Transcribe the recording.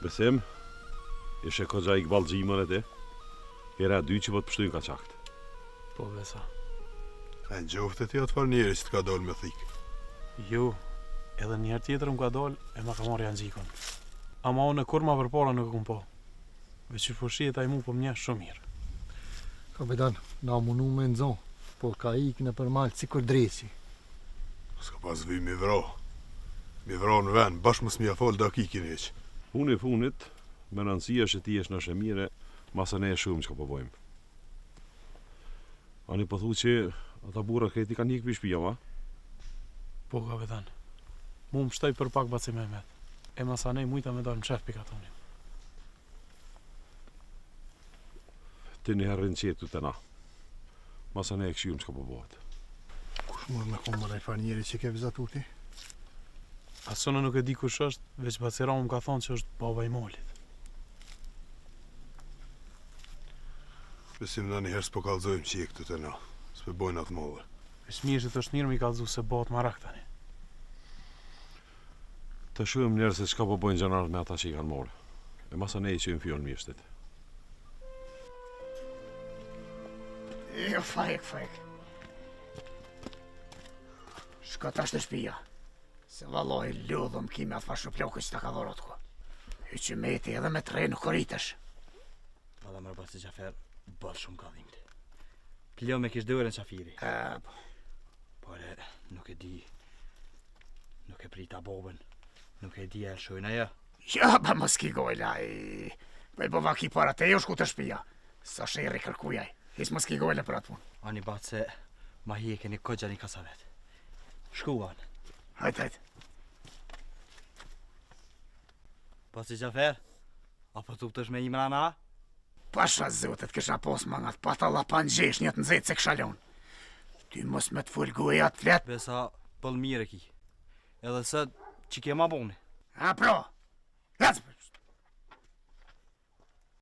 Besim, ishe koxa I gbalximën e ti. Hera 2 që po të pështujnë ka qakt. Po, besa. E në gjoftë e ti atë farë njeri që të ka dollë me thikë. Ju, edhe njerë tjetër më ka dollë e ma ka marrë janë gjikon. Ama unë kur ma përpara nuk e kum po. Veç që fushiet a I mu po më njeh shumë mirë. Kapitan, na munu me nëzon, po ka ikë në përmalë si kur dreci. S'ka pas vy mi vro. Mi vro në vend, bashkë më s'mi a falë da kikin eq. Unë I funit, me rëndësia që ti është në shemire, masë ne e shumë që ka përbojmë. Ani po thu që ata burra kreti kanë ikë për shpija, ma? Po, kapitan. Mu më shtoj për pak baci Mehmet. E masanej mujta me dalë më qef pika toni. Ti një herë rinqetu të na. Masane e këshium që ka përbojt. Kush mërë me komë më farë njeri që ke vizatur ti? Asona nuk e di kush është, veç bacira më ka thonë që është baba I Molit. Besim na njëherë s'po kalzojmë që je këtu të na. S'pe bojnë atë mollë. Veç mirë që të është mirë mi kalzu se bat marak tani. Të shumë njerë se çka përbojnë gjanarët me ata që I kanë morë. E masane I që I fjonë mishtit. Jo, fajk. Shko tash të shpia. Se valloj ludhëm kime atë fashë plokë që ta ka dhorot ko. I që meti edhe me tre nuk koritesh. Valla mërë basi Gjafer, bërë shumë ka dhimit. Plio me kish dërën qafiri. Por e nuk e di. Nuk e prita bobën. Nuk e di e lëshojnë aja. Ja, ba mos ki gojla. Bëj bova ki para te jo shku të shpia. Sa sheri kërkujaj. His mos ki gojla për atë punë. Ani batë se ma hi e keni kogja një kasavet. Shkuan. Hajt. Basi Gjafer, apo tu pëtësh me Imrana? Pasha zotet kësha pos mangat patalla pan gjesh një të nëzit se këshalon. Ty mos me të full goja të flet. Besa pëll mire ki. Edhe se që ke ma boni. A pro, lecë